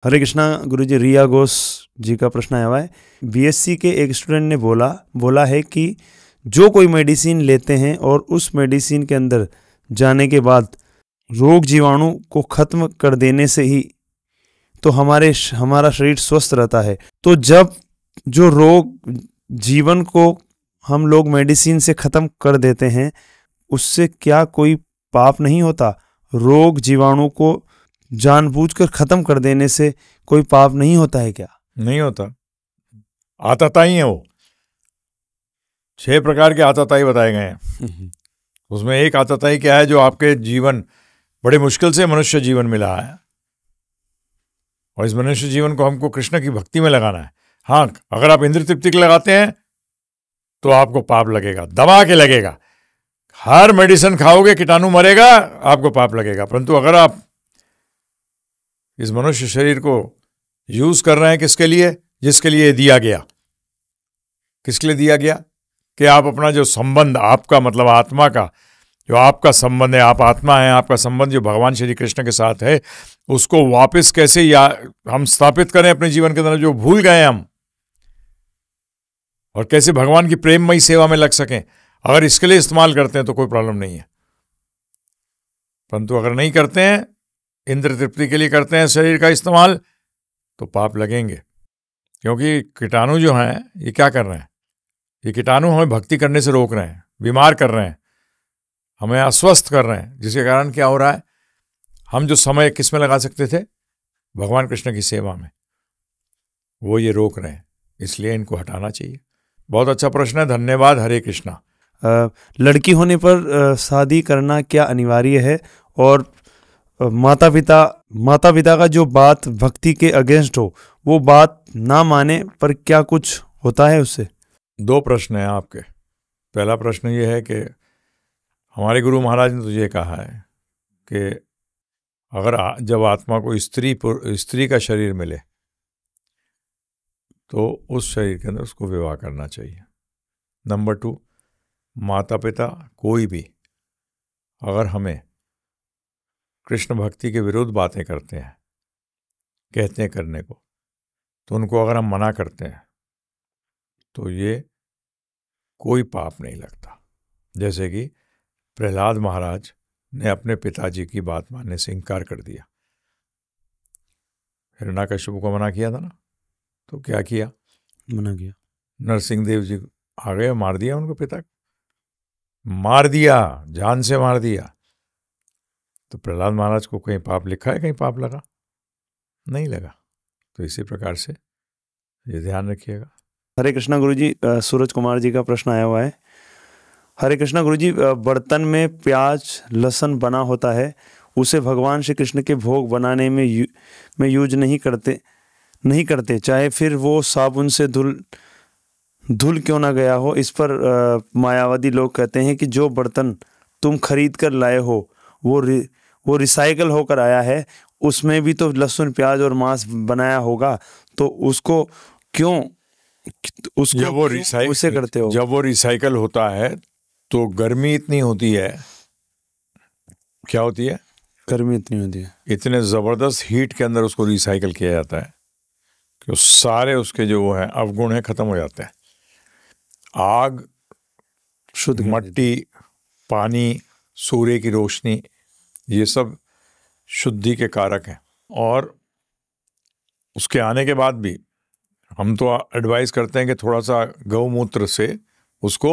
हरे कृष्णा गुरुजी, रिया घोष जी का प्रश्न आया हुआ है। बीएससी के एक स्टूडेंट ने बोला है कि जो कोई मेडिसिन लेते हैं और उस मेडिसिन के अंदर जाने के बाद रोग जीवाणु को खत्म कर देने से ही तो हमारा शरीर स्वस्थ रहता है। तो जब जो रोग जीवन को हम लोग मेडिसिन से खत्म कर देते हैं, उससे क्या कोई पाप नहीं होता? रोग जीवाणु को जानबूझकर खत्म कर देने से कोई पाप नहीं होता है क्या? नहीं होता, आतताई है वो। 6 प्रकार के आतताई बताए गए हैं। उसमें एक आतताई क्या है, जो आपके जीवन बड़े मुश्किल से मनुष्य जीवन मिला है और इस मनुष्य जीवन को हमको कृष्ण की भक्ति में लगाना है। हाँ, अगर आप इंद्र तृप्ति के लगाते हैं तो आपको पाप लगेगा, दबा के लगेगा। हर मेडिसिन खाओगे कीटाणु मरेगा, आपको पाप लगेगा। परंतु अगर आप इस मनुष्य शरीर को यूज कर रहे हैं किसके लिए? जिसके लिए दिया गया। किसके लिए दिया गया? कि आप अपना जो संबंध, आपका मतलब आत्मा का जो आपका संबंध है, आप आत्मा है, आपका संबंध जो भगवान श्री कृष्ण के साथ है, उसको वापस कैसे हम स्थापित करें अपने जीवन के अंदर, जो भूल गए हम, और कैसे भगवान की प्रेममयी सेवा में लग सकें। अगर इसके लिए इस्तेमाल करते हैं तो कोई प्रॉब्लम नहीं है। परंतु अगर नहीं करते हैं, इंद्र तृप्ति के लिए करते हैं शरीर का इस्तेमाल, तो पाप लगेंगे। क्योंकि कीटाणु जो हैं ये क्या कर रहे हैं? ये कीटाणु हमें भक्ति करने से रोक रहे हैं, बीमार कर रहे हैं, हमें अस्वस्थ कर रहे हैं। जिसके कारण क्या हो रहा है, हम जो समय किस में लगा सकते थे, भगवान कृष्ण की सेवा में, वो ये रोक रहे हैं। इसलिए इनको हटाना चाहिए। बहुत अच्छा प्रश्न है, धन्यवाद। हरे कृष्णा। लड़की होने पर शादी करना क्या अनिवार्य है? और माता पिता का जो बात भक्ति के अगेंस्ट हो, वो बात ना माने पर क्या कुछ होता है उससे? 2 प्रश्न हैं आपके। पहला प्रश्न ये है कि हमारे गुरु महाराज ने तो ये कहा है कि अगर जब आत्मा को स्त्री का शरीर मिले तो उस शरीर के अंदर उसको विवाह करना चाहिए। नंबर 2, माता पिता कोई भी अगर हमें कृष्ण भक्ति के विरुद्ध बातें करते हैं, कहते हैं करने को, तो उनको अगर हम मना करते हैं तो ये कोई पाप नहीं लगता। जैसे कि प्रहलाद महाराज ने अपने पिताजी की बात मानने से इनकार कर दिया। हिरण्यकश्यप को मना किया था ना, तो क्या किया? मना किया। नरसिंह देव जी आ गए, मार दिया उनको, पिता मार दिया, जान से मार दिया। तो प्रहलाद महाराज को कहीं पाप लिखा है, कहीं पाप लगा? नहीं लगा। तो इसी प्रकार से ये ध्यान रखिएगा। हरे कृष्णा गुरुजी, सूरज कुमार जी का प्रश्न आया हुआ है। हरे कृष्णा गुरुजी, बर्तन में प्याज लहसुन बना होता है, उसे भगवान श्री कृष्ण के भोग बनाने में यूज नहीं करते, चाहे फिर वो साबुन से धुल क्यों ना गया हो। इस पर मायावादी लोग कहते हैं कि जो बर्तन तुम खरीद कर लाए हो वो रिसाइकल होकर आया है, उसमें भी तो लहसुन प्याज और मांस बनाया होगा, तो उसको क्यों उसे करते हो? जब वो रिसाइकल होता है तो गर्मी इतनी होती है, क्या होती है? गर्मी इतनी होती है, इतने जबरदस्त हीट के अंदर उसको रिसाइकल किया जाता है कि सारे उसके जो वो हैं अवगुण हैं खत्म हो जाते हैं। आग, शुद्ध मट्टी, पानी, सूर्य की रोशनी, ये सब शुद्धि के कारक हैं। और उसके आने के बाद भी हम तो एडवाइस करते हैं कि थोड़ा सा गौमूत्र से उसको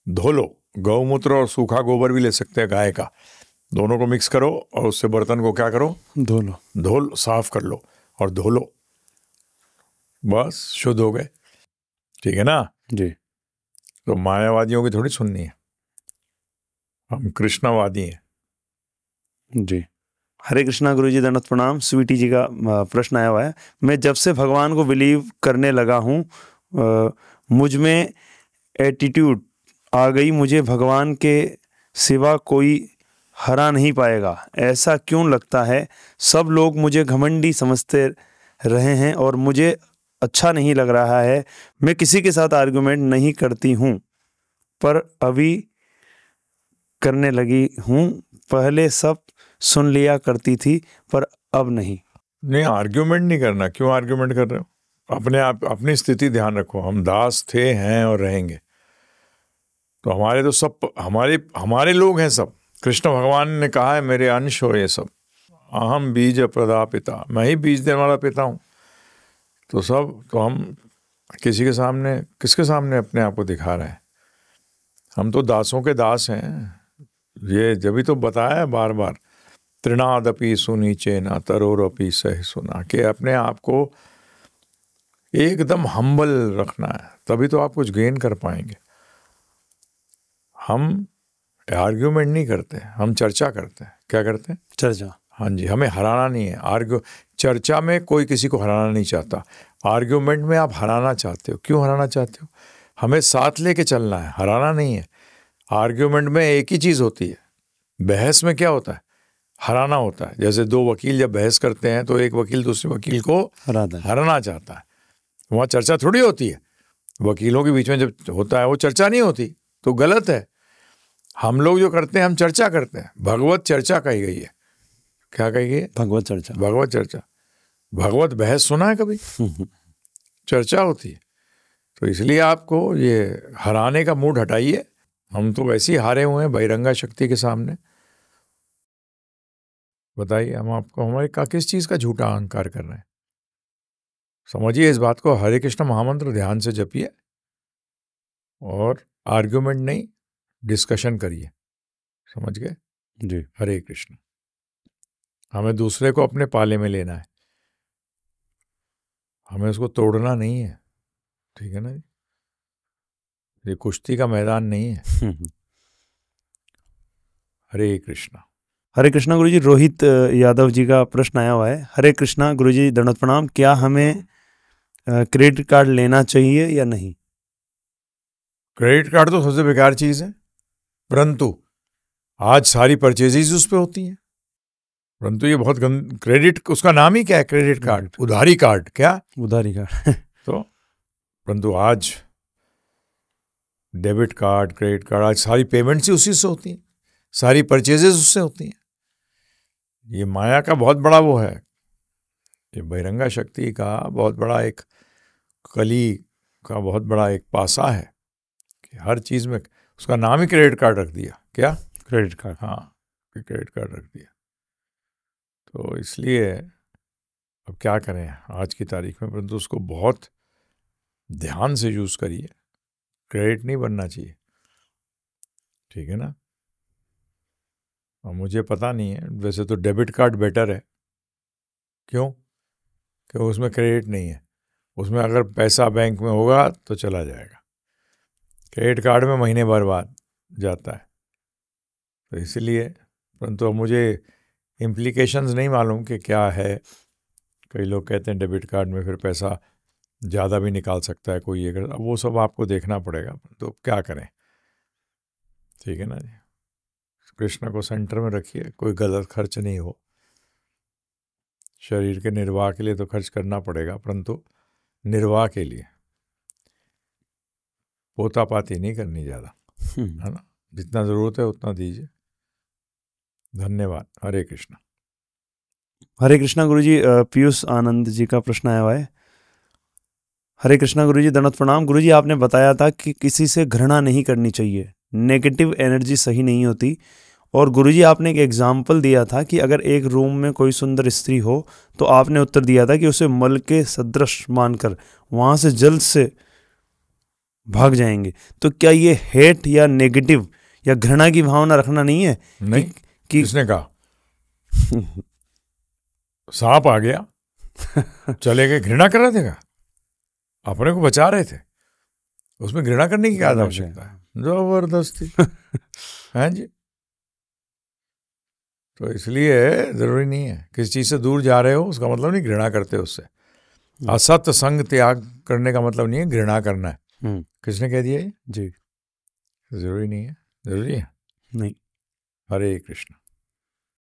धो लो। गौमूत्र और सूखा गोबर भी ले सकते हैं गाय का, दोनों को मिक्स करो और उससे बर्तन को क्या करो? धो लो, साफ कर लो और धो लो, बस शुद्ध हो गए। ठीक है ना जी? तो मायावादियों की थोड़ी सुननी है, हम कृष्णवादी हैं जी। हरे कृष्णा गुरुजी, दंडवत प्रणाम। स्वीटी जी का प्रश्न आया हुआ है। मैं जब से भगवान को बिलीव करने लगा हूँ, मुझ में एटीट्यूड आ गई, मुझे भगवान के सिवा कोई हरा नहीं पाएगा। ऐसा क्यों लगता है? सब लोग मुझे घमंडी समझते रहे हैं और मुझे अच्छा नहीं लग रहा है। मैं किसी के साथ आर्गुमेंट नहीं करती हूँ, पर अभी करने लगी हूँ। पहले सब सुन लिया करती थी, पर अब नहीं। नहीं, आर्ग्यूमेंट नहीं करना। क्यों आर्ग्यूमेंट कर रहे हो? अपने आप अपनी स्थिति ध्यान रखो। हम दास थे, हैं और रहेंगे। तो हमारे तो सब हमारे लोग हैं सब। कृष्ण भगवान ने कहा है मेरे अंश हो ये सब। अहम बीज प्रदापिता, मैं ही बीज देने वाला पिता हूँ। तो हम किसके सामने अपने आप को दिखा रहे हैं? हम तो दासों के दास हैं। ये जब भी तो बताया है बार बार, तृणादपि सुनीचे न तरोरपि सह सुना, कि अपने आप को एकदम हम्बल रखना है, तभी तो आप कुछ गेन कर पाएंगे। हम आर्ग्यूमेंट नहीं करते, हम चर्चा करते हैं। क्या करते हैं? चर्चा। हाँ जी, हमें हराना नहीं है। चर्चा में कोई किसी को हराना नहीं चाहता। आर्ग्यूमेंट में आप हराना चाहते हो। क्यों हराना चाहते हो? हमें साथ लेके चलना है, हराना नहीं है। आर्ग्यूमेंट में एक ही चीज़ होती है। बहस में क्या होता है? हराना होता है। जैसे दो वकील जब बहस करते हैं तो एक वकील दूसरे वकील को हराना चाहता है। वहाँ चर्चा थोड़ी होती है। वकीलों के बीच में जब होता है वो चर्चा नहीं होती, तो गलत है। हम लोग जो करते हैं, हम चर्चा करते हैं। भगवत चर्चा कही गई है। क्या कही गई है? भगवत चर्चा। भगवत चर्चा। भगवत बहस सुना है कभी? चर्चा होती है। तो इसलिए आपको ये हराने का मूड हटाइए। हम तो वैसे ही हारे हुए हैं बहिरंगा शक्ति के सामने। बताइए, हम आपको हमारे किस चीज़ का झूठा अहंकार कर रहे हैं? समझिए इस बात को। हरे कृष्ण महामंत्र ध्यान से जपिए और आर्ग्यूमेंट नहीं, डिस्कशन करिए। समझ गए जी? हरे कृष्ण। हमें दूसरे को अपने पाले में लेना है, हमें उसको तोड़ना नहीं है। ठीक है ना जी? ये कुश्ती का मैदान नहीं है। हरे कृष्णा। हरे कृष्णा गुरुजी। रोहित यादव जी का प्रश्न आया हुआ है। हरे कृष्णा गुरुजी, दंडवत प्रणाम। क्या हमें क्रेडिट कार्ड लेना चाहिए या नहीं? क्रेडिट कार्ड तो सबसे बेकार चीज है, परंतु आज सारी परचेजेज उस पे होती हैं। परंतु ये बहुत क्रेडिट, उसका नाम ही क्या है? क्रेडिट कार्ड, उधारी कार्ड। क्या? उधारी कार्ड। तो परंतु आज डेबिट कार्ड, क्रेडिट कार्ड, आज सारी पेमेंट्स ही उसी से होती हैं, सारी परचेजेज उससे होती हैं। ये माया का बहुत बड़ा वो है, ये बहिरंगा शक्ति का बहुत बड़ा एक, कली का बहुत बड़ा एक पासा है कि हर चीज़ में उसका नाम ही क्रेडिट कार्ड रख दिया। क्या? Credit card. हाँ, क्रेडिट कार्ड रख दिया। तो इसलिए अब क्या करें आज की तारीख में, परंतु उसको बहुत ध्यान से यूज़ करिए। क्रेडिट नहीं बनना चाहिए। ठीक है ना? और मुझे पता नहीं है, वैसे तो डेबिट कार्ड बेटर है। क्यों? क्योंकि उसमें क्रेडिट नहीं है। उसमें अगर पैसा बैंक में होगा तो चला जाएगा। क्रेडिट कार्ड में महीने भर बाद जाता है। तो इसलिए, परंतु अब मुझे इम्प्लीकेशंस नहीं मालूम कि क्या है। कई लोग कहते हैं डेबिट कार्ड में फिर पैसा ज़्यादा भी निकाल सकता है कोई, अगर, अब वो सब आपको देखना पड़ेगा। तो क्या करें? ठीक है ना जी? कृष्ण को सेंटर में रखिए, कोई गलत खर्च नहीं हो। शरीर के निर्वाह के लिए तो खर्च करना पड़ेगा, परंतु निर्वाह के लिए पोतापाती नहीं करनी ज़्यादा, है ना? जितना ज़रूरत है उतना दीजिए। धन्यवाद। हरे कृष्णा। हरे कृष्णा गुरुजी। पीयूष आनंद जी का प्रश्न आया हुआ है। हरे कृष्णा गुरुजी, दंडवत प्रणाम। गुरुजी, आपने बताया था कि किसी से घृणा नहीं करनी चाहिए, नेगेटिव एनर्जी सही नहीं होती। और गुरुजी, आपने एक एग्जाम्पल दिया था कि अगर एक रूम में कोई सुंदर स्त्री हो तो आपने उत्तर दिया था कि उसे मल के सदृश मानकर वहाँ से जल्द से भाग जाएंगे। तो क्या ये हेट या नेगेटिव या घृणा की भावना रखना नहीं है? नहीं, किसने कहा? सांप आ गया, चले गए, घृणा कर रहे थे क्या? अपने को बचा रहे थे, उसमें घृणा करने की क्या आवश्यकता है? जबरदस्ती। हैं जी? तो इसलिए जरूरी नहीं है। किसी चीज से दूर जा रहे हो उसका मतलब नहीं घृणा करते उससे। असत संग त्याग करने का मतलब नहीं है घृणा करना है। किसने कह दिया ये? जी, जरूरी नहीं है। जरूरी है? नहीं। हरे कृष्ण।